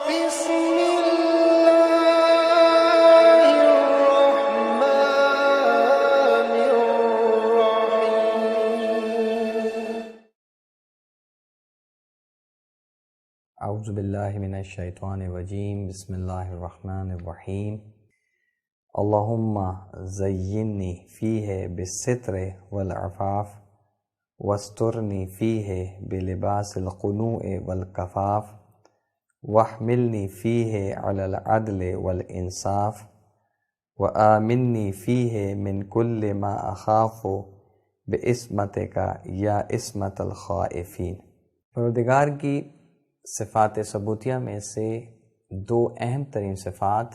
بسم الله الرحمن الرحيم. اعوذ باللہ من الشیطان الرجیم. بسم اللہ الرحمن الرحیم. اللہم زینی فیہ بالستر والعفاف واسترنی فیہ بلباس القنوع والکفاف واحملنی فیہ علی العدل والانصاف وآمنی فیہ من کل ما اخاف بعصمتک یا عصمت الخائفین. پروردگار کی صفات ثبوتیہ میں سے دو اہم ترین صفات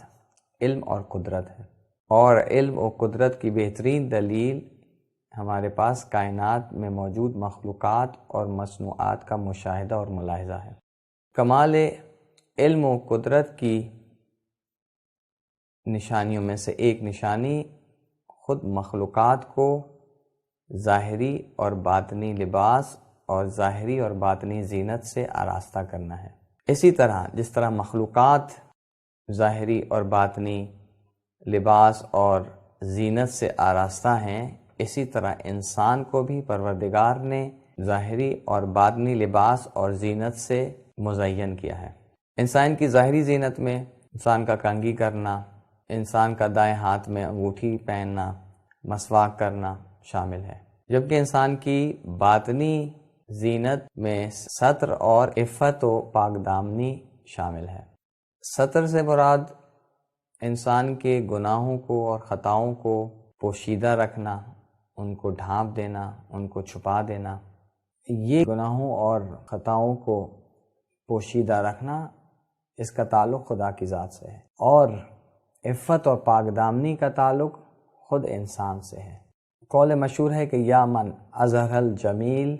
علم اور قدرت ہے، اور علم و قدرت کی بہترین دلیل ہمارے پاس کائنات میں موجود مخلوقات اور مصنوعات کا مشاہدہ اور ملاحظہ ہے. کمال علم و قدرت کی نشانیوں میں سے ایک نشانی خود مخلوقات کو ظاہری اور باطنی لباس اور ظاہری اور باطنی زینت سے آراستہ کرنا ہے. اسی طرح جس طرح مخلوقات ظاہری اور باطنی لباس اور زینت سے آراستہ ہیں، اسی طرح انسان کو بھی پروردگار نے ظاہری اور باطنی لباس اور زینت سے مزین کیا ہے. انسان کی ظاہری زینت میں انسان کا کنگھی کرنا، انسان کا دائیں ہاتھ میں انگوٹھی پہننا، مسواک کرنا شامل ہے، جبکہ انسان کی باطنی زینت میں ستر اور عفت و پاک دامنی شامل ہے. ستر سے مراد انسان کے گناہوں کو اور خطاؤں کو پوشیدہ رکھنا، ان کو ڈھانپ دینا، ان کو چھپا دینا. یہ گناہوں اور خطاؤں کو پوشیدہ رکھنا، اس کا تعلق خدا کی ذات سے ہے، اور عفت اور پاک دامنی کا تعلق خود انسان سے ہے. قول مشہور ہے کہ یا من اظہر الجمیل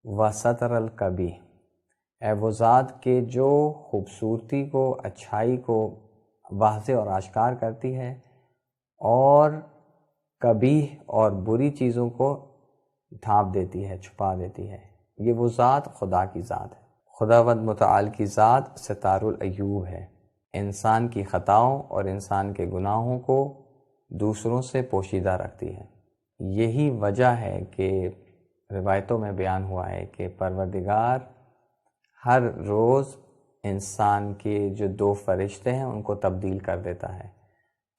و ستر القبیح، اے وہ ذات کے جو خوبصورتی کو، اچھائی کو واضح اور آشکار کرتی ہے اور قبیح اور بری چیزوں کو ڈھانپ دیتی ہے، چھپا دیتی ہے. یہ وہ ذات خدا کی ذات ہے. خداوند متعال کی ذات ستار العیوب ہے، انسان کی خطاؤں اور انسان کے گناہوں کو دوسروں سے پوشیدہ رکھتی ہے. یہی وجہ ہے کہ روایتوں میں بیان ہوا ہے کہ پروردگار ہر روز انسان کے جو دو فرشتے ہیں ان کو تبدیل کر دیتا ہے،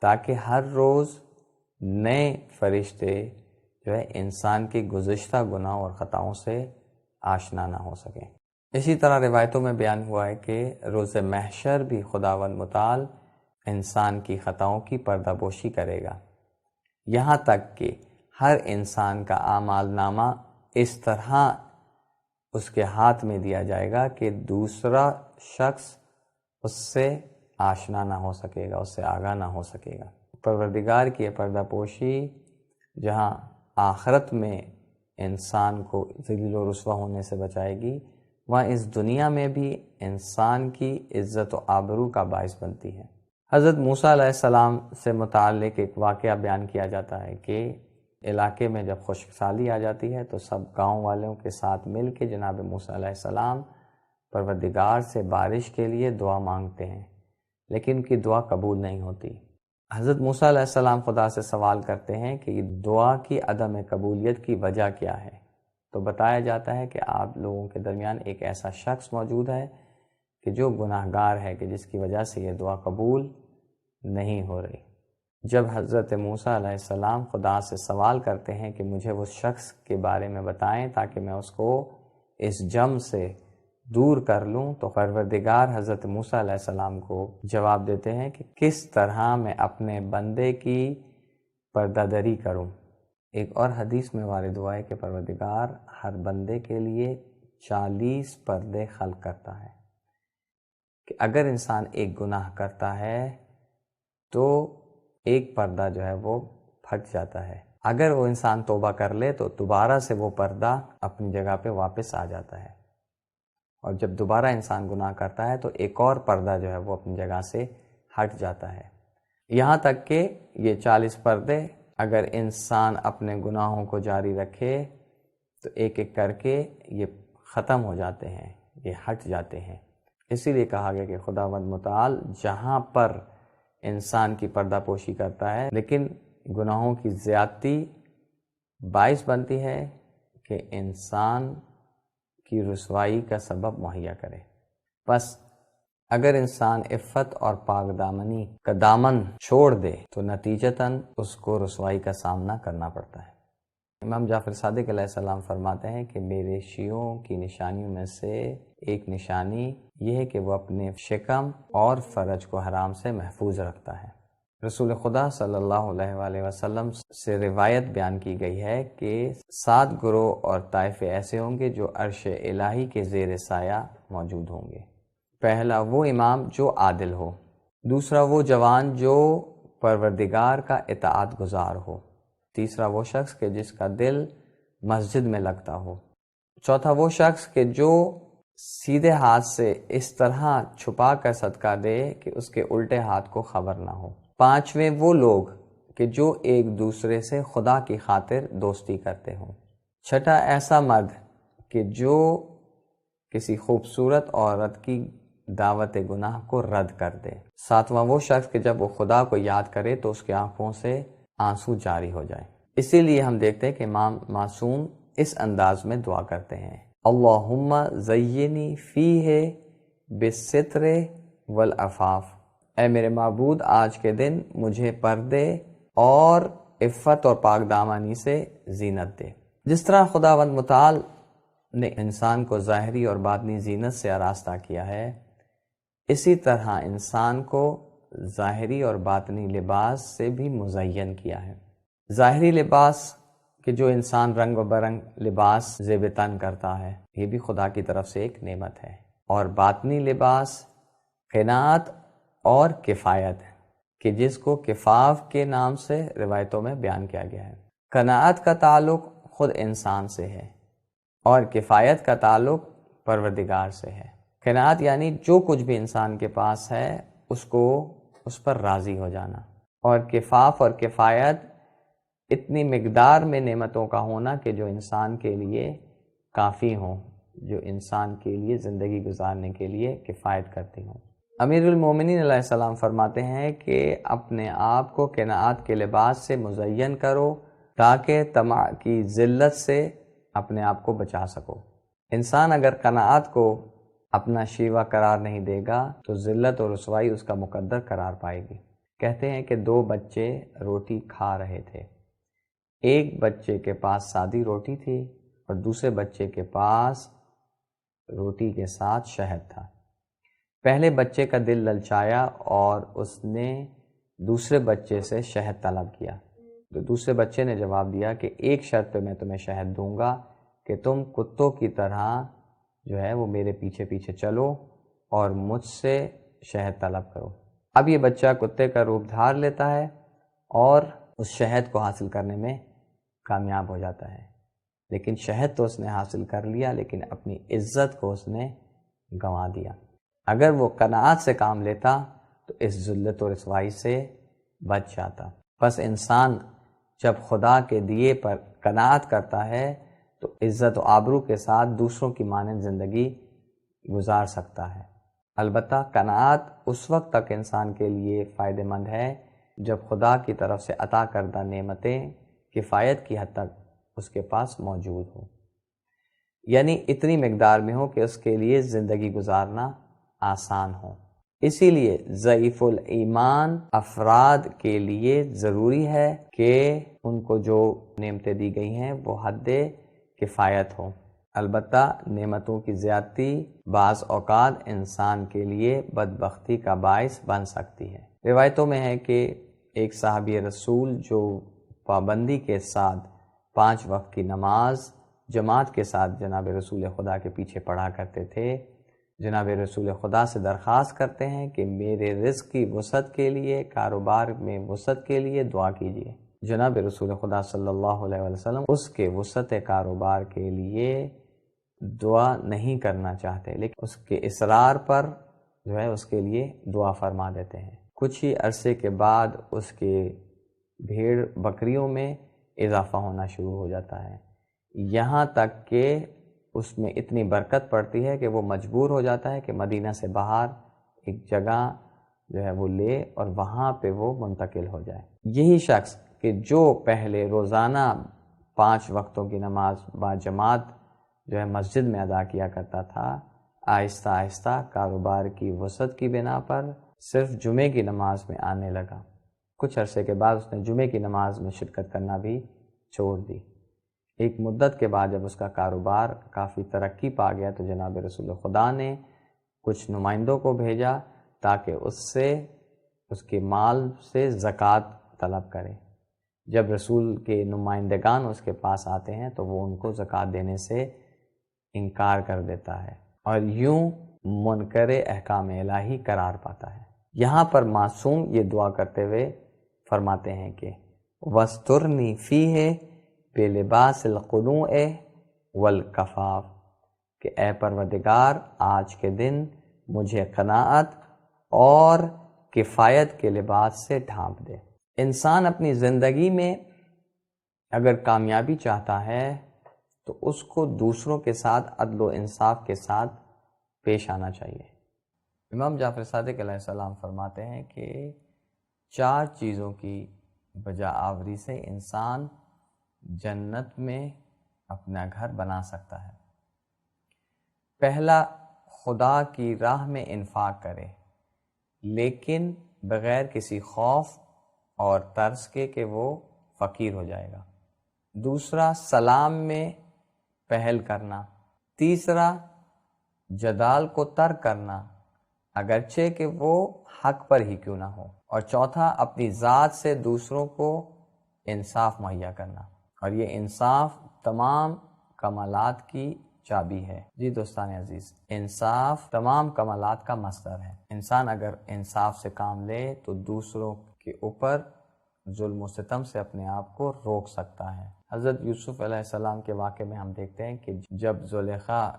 تاکہ ہر روز نئے فرشتے جو ہے انسان کے گزشتہ گناہوں اور خطاؤں سے آشنا نہ ہو سکیں. اسی طرح روایتوں میں بیان ہوا ہے کہ روز محشر بھی خداوند متعال انسان کی خطاؤں کی پردہ پوشی کرے گا، یہاں تک کہ ہر انسان کا اعمال نامہ اس طرح اس کے ہاتھ میں دیا جائے گا کہ دوسرا شخص اس سے آشنا نہ ہو سکے گا، اس سے آگاہ نہ ہو سکے گا. پروردگار کی پردہ پوشی جہاں آخرت میں انسان کو ذلیل و رسوا ہونے سے بچائے گی، وہاں اس دنیا میں بھی انسان کی عزت و آبرو کا باعث بنتی ہے. حضرت موسیٰ علیہ السلام سے متعلق ایک واقعہ بیان کیا جاتا ہے کہ علاقے میں جب خشک سالی آ جاتی ہے تو سب گاؤں والوں کے ساتھ مل کے جناب موسیٰ علیہ السلام پروردگار سے بارش کے لیے دعا مانگتے ہیں، لیکن ان کی دعا قبول نہیں ہوتی. حضرت موسیٰ علیہ السلام خدا سے سوال کرتے ہیں کہ دعا کی عدم قبولیت کی وجہ کیا ہے، تو بتایا جاتا ہے کہ آپ لوگوں کے درمیان ایک ایسا شخص موجود ہے کہ جو گناہ گار ہے، کہ جس کی وجہ سے یہ دعا قبول نہیں ہو رہی. جب حضرت موسیٰ علیہ السلام خدا سے سوال کرتے ہیں کہ مجھے اس شخص کے بارے میں بتائیں تاکہ میں اس کو اس جم سے دور کر لوں، تو پروردگار حضرت موسیٰ علیہ السلام کو جواب دیتے ہیں کہ کس طرح میں اپنے بندے کی پردہ دری کروں. ایک اور حدیث میں وارد ہوا ہے کہ پروردگار ہر بندے کے لیے 40 پردے خلق کرتا ہے، کہ اگر انسان ایک گناہ کرتا ہے تو ایک پردہ جو ہے وہ پھٹ جاتا ہے. اگر وہ انسان توبہ کر لے تو دوبارہ سے وہ پردہ اپنی جگہ پہ واپس آ جاتا ہے، اور جب دوبارہ انسان گناہ کرتا ہے تو ایک اور پردہ جو ہے وہ اپنی جگہ سے ہٹ جاتا ہے. یہاں تک کہ یہ 40 پردے اگر انسان اپنے گناہوں کو جاری رکھے تو ایک ایک کر کے یہ ختم ہو جاتے ہیں، یہ ہٹ جاتے ہیں. اسی لیے کہا گیا کہ خداوند متعال جہاں پر انسان کی پردہ پوشی کرتا ہے لیکن گناہوں کی زیادتی باعث بنتی ہے کہ انسان کی رسوائی کا سبب مہیا کرے. پس اگر انسان عفت اور پاک دامنی کا دامن چھوڑ دے تو نتیجتاً اس کو رسوائی کا سامنا کرنا پڑتا ہے. امام جعفر صادق علیہ السلام فرماتے ہیں کہ میرے شیعوں کی نشانیوں میں سے ایک نشانی یہ ہے کہ وہ اپنے شکم اور فرج کو حرام سے محفوظ رکھتا ہے. رسول خدا صلی اللہ علیہ وآلہ وسلم سے روایت بیان کی گئی ہے کہ 7 گروہ اور طائفے ایسے ہوں گے جو عرش الہی کے زیر سایہ موجود ہوں گے. پہلا وہ امام جو عادل ہو، دوسرا وہ جوان جو پروردگار کا اطاعت گزار ہو، تیسرا وہ شخص کہ جس کا دل مسجد میں لگتا ہو، چوتھا وہ شخص کہ جو سیدھے ہاتھ سے اس طرح چھپا کر صدقہ دے کہ اس کے الٹے ہاتھ کو خبر نہ ہو، پانچویں وہ لوگ کہ جو ایک دوسرے سے خدا کی خاطر دوستی کرتے ہوں، چھٹا ایسا مرد کہ جو کسی خوبصورت عورت کی دعوت گناہ کو رد کر دے، ساتواں وہ شخص کہ جب وہ خدا کو یاد کرے تو اس کی آنکھوں سے آنسو جاری ہو جائے. اسی لیے ہم دیکھتے ہیں کہ امام معصوم اس انداز میں دعا کرتے ہیں: اللہم زینی فیہ بالستر والعفاف. اے میرے معبود آج کے دن مجھے پردے اور عفت اور پاک دامنی سے زینت دے. جس طرح خداوند متعال نے انسان کو ظاہری اور باطنی زینت سے آراستہ کیا ہے، اسی طرح انسان کو ظاہری اور باطنی لباس سے بھی مزین کیا ہے. ظاہری لباس کہ جو انسان رنگ و برنگ لباس زیب تن کرتا ہے، یہ بھی خدا کی طرف سے ایک نعمت ہے. اور باطنی لباس قناعت اور کفایت ہے کہ جس کو کفاف کے نام سے روایتوں میں بیان کیا گیا ہے. قناعت کا تعلق خود انسان سے ہے اور کفایت کا تعلق پروردگار سے ہے. قناعت یعنی جو کچھ بھی انسان کے پاس ہے اس کو اس پر راضی ہو جانا، اور کفاف اور کفایت اتنی مقدار میں نعمتوں کا ہونا کہ جو انسان کے لیے کافی ہوں، جو انسان کے لیے زندگی گزارنے کے لیے کفایت کرتی ہوں. امیر المومنین علیہ السلام فرماتے ہیں کہ اپنے آپ کو قناعت کے لباس سے مزین کرو تاکہ طمع کی ذلت سے اپنے آپ کو بچا سکو. انسان اگر قناعت کو اپنا شیوا قرار نہیں دے گا تو ذلت اور رسوائی اس کا مقدر قرار پائے گی. کہتے ہیں کہ 2 بچے روٹی کھا رہے تھے. ایک بچے کے پاس سادی روٹی تھی اور دوسرے بچے کے پاس روٹی کے ساتھ شہد تھا. پہلے بچے کا دل للچایا اور اس نے دوسرے بچے سے شہد طلب کیا. تو دوسرے بچے نے جواب دیا کہ ایک شرط پہ میں تمہیں شہد دوں گا کہ تم کتوں کی طرح جو ہے وہ میرے پیچھے پیچھے چلو اور مجھ سے شہد طلب کرو. اب یہ بچہ کتے کا روپ دھار لیتا ہے اور اس شہد کو حاصل کرنے میں کامیاب ہو جاتا ہے. لیکن شہد تو اس نے حاصل کر لیا لیکن اپنی عزت کو اس نے گنوا دیا. اگر وہ قناعت سے کام لیتا تو اس ذلت و رسوائی سے بچ جاتا. بس انسان جب خدا کے دیے پر قناعت کرتا ہے تو عزت و آبرو کے ساتھ دوسروں کی مانند زندگی گزار سکتا ہے. البتہ قناعت اس وقت تک انسان کے لیے فائدہ مند ہے جب خدا کی طرف سے عطا کردہ نعمتیں کفایت کی حد تک اس کے پاس موجود ہوں، یعنی اتنی مقدار میں ہو کہ اس کے لیے زندگی گزارنا آسان ہو. اسی لیے ضعیف الایمان افراد کے لیے ضروری ہے کہ ان کو جو نعمتیں دی گئی ہیں وہ حد کفایت ہو. البتہ نعمتوں کی زیادتی بعض اوقات انسان کے لیے بدبختی کا باعث بن سکتی ہے. روایتوں میں ہے کہ ایک صحابی رسول جو پابندی کے ساتھ 5 وقت کی نماز جماعت کے ساتھ جناب رسول خدا کے پیچھے پڑھا کرتے تھے، جناب رسول خدا سے درخواست کرتے ہیں کہ میرے رزق کی وسعت کے لیے، کاروبار میں وسعت کے لیے دعا کیجیے. جناب رسول خدا صلی اللہ علیہ وسلم اس کے وسعت کاروبار کے لیے دعا نہیں کرنا چاہتے، لیکن اس کے اصرار پر جو ہے اس کے لیے دعا فرما دیتے ہیں. کچھ ہی عرصے کے بعد اس کے بھیڑ بکریوں میں اضافہ ہونا شروع ہو جاتا ہے، یہاں تک کہ اس میں اتنی برکت پڑتی ہے کہ وہ مجبور ہو جاتا ہے کہ مدینہ سے باہر ایک جگہ جو ہے وہ لے اور وہاں پہ وہ منتقل ہو جائے۔ یہی شخص کہ جو پہلے روزانہ 5 وقتوں کی نماز باجماعت جو ہے مسجد میں ادا کیا کرتا تھا، آہستہ آہستہ کاروبار کی وسعت کی بنا پر صرف جمعے کی نماز میں آنے لگا۔ کچھ عرصے کے بعد اس نے جمعے کی نماز میں شرکت کرنا بھی چھوڑ دی۔ ایک مدت کے بعد جب اس کا کاروبار کافی ترقی پا گیا تو جناب رسول خدا نے کچھ نمائندوں کو بھیجا تاکہ اس کے مال سے زکوٰۃ طلب کرے۔ جب رسول کے نمائندگان اس کے پاس آتے ہیں تو وہ ان کو زکوٰۃ دینے سے انکار کر دیتا ہے اور یوں منکر احکام الہی قرار پاتا ہے۔ یہاں پر معصوم یہ دعا کرتے ہوئے فرماتے ہیں کہ وَاسْتُرْنِي فِيهِ بِلِبَاسِ الْقُنُوعِ وَالْکَفَافِ، کہ اے پروردگار آج کے دن مجھے قناعت اور کفایت کے لباس سے ڈھانپ دے۔ انسان اپنی زندگی میں اگر کامیابی چاہتا ہے تو اس کو دوسروں کے ساتھ عدل و انصاف کے ساتھ پیش آنا چاہیے۔ امام جعفر صادق علیہ السلام فرماتے ہیں کہ 4 چیزوں کی بجا آوری سے انسان جنت میں اپنا گھر بنا سکتا ہے۔ پہلا، خدا کی راہ میں انفاق کرے لیکن بغیر کسی خوف اور ترس کے کہ وہ فقیر ہو جائے گا۔ دوسرا، سلام میں پہل کرنا۔ تیسرا، جدال کو ترک کرنا اگرچہ کہ وہ حق پر ہی کیوں نہ ہو۔ اور چوتھا، اپنی ذات سے دوسروں کو انصاف مہیا کرنا، اور یہ انصاف تمام کمالات کی چابی ہے۔ جی دوستان عزیز، انصاف تمام کمالات کا مصدر ہے۔ انسان اگر انصاف سے کام لے تو دوسروں کے اوپر ظلم و ستم سے اپنے آپ کو روک سکتا ہے۔ حضرت یوسف علیہ السلام کے واقعے میں ہم دیکھتے ہیں کہ جب زلیخا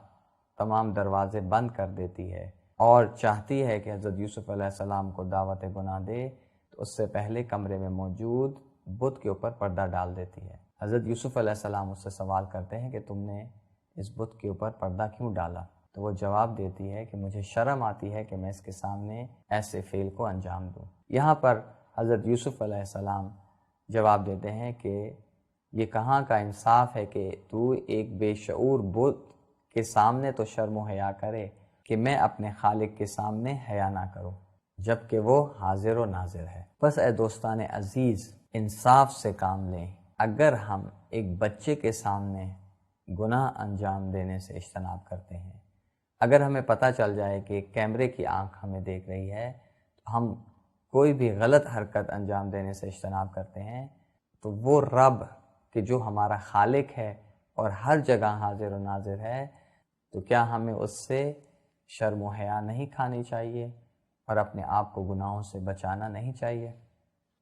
تمام دروازے بند کر دیتی ہے اور چاہتی ہے کہ حضرت یوسف علیہ السلام کو دعوت گناہ دے تو اس سے پہلے کمرے میں موجود بت کے اوپر پردہ ڈال دیتی ہے۔ حضرت یوسف علیہ السلام اس سے سوال کرتے ہیں کہ تم نے اس بت کے اوپر پردہ کیوں ڈالا؟ تو وہ جواب دیتی ہے کہ مجھے شرم آتی ہے کہ میں اس کے سامنے ایسے فعل کو انجام دوں۔ یہاں پر حضرت یوسف علیہ السلام جواب دیتے ہیں کہ یہ کہاں کا انصاف ہے کہ تو ایک بے شعور بت کے سامنے تو شرم و حیا کرے کہ میں اپنے خالق کے سامنے حیا نہ کروں جبکہ وہ حاضر و ناظر ہے۔ بس اے دوستان عزیز، انصاف سے کام لیں۔ اگر ہم ایک بچے کے سامنے گناہ انجام دینے سے اجتناب کرتے ہیں، اگر ہمیں پتہ چل جائے کہ کیمرے کی آنکھ ہمیں دیکھ رہی ہے تو ہم کوئی بھی غلط حرکت انجام دینے سے اجتناب کرتے ہیں، تو وہ رب کہ جو ہمارا خالق ہے اور ہر جگہ حاضر و ناظر ہے، تو کیا ہمیں اس سے شرم و حیا نہیں کھانی چاہیے اور اپنے آپ کو گناہوں سے بچانا نہیں چاہیے؟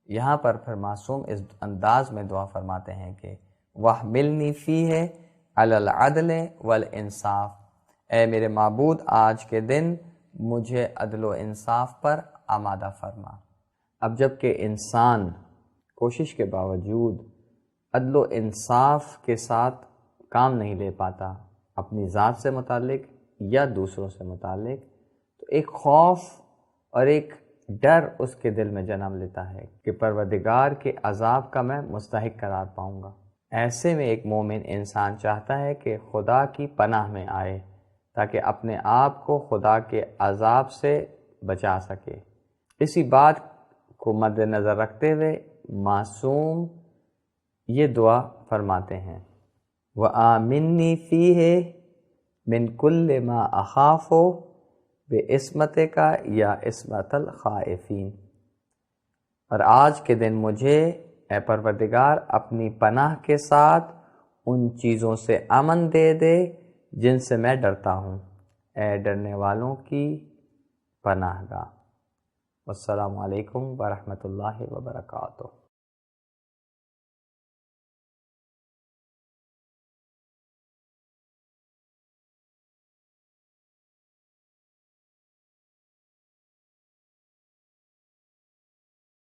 یہاں پر پھر معصوم اس انداز میں دعا فرماتے ہیں کہ وَاحْمِلْنِي فِيهِ عَلَى الْعَدْلِ وَالْإِنصَافِ، اے میرے معبود آج کے دن مجھے عدل و انصاف پر آمادہ فرما۔ اب جب کہ انسان کوشش کے باوجود عدل و انصاف کے ساتھ کام نہیں لے پاتا اپنی ذات سے متعلق یا دوسروں سے متعلق، تو ایک خوف اور ایک ڈر اس کے دل میں جنم لیتا ہے کہ پروردگار کے عذاب کا میں مستحق قرار پاؤں گا۔ ایسے میں ایک مومن انسان چاہتا ہے کہ خدا کی پناہ میں آئے تاکہ اپنے آپ کو خدا کے عذاب سے بچا سکے۔ اسی بات کو مد نظر رکھتے ہوئے معصوم یہ دعا فرماتے ہیں وَآمِنِّي فِيهِ مِن كُلِّ مَا أَخَافُ بِعِصْمَتِكَ یا عِصْمَتَ الْخَائِفِينَ، اور آج کے دن مجھے اے پروردگار اپنی پناہ کے ساتھ ان چیزوں سے امن دے دے جن سے میں ڈرتا ہوں، اے ڈرنے والوں کی پناہ گاہ۔ والسلام علیکم ورحمۃ اللہ وبرکاتہ۔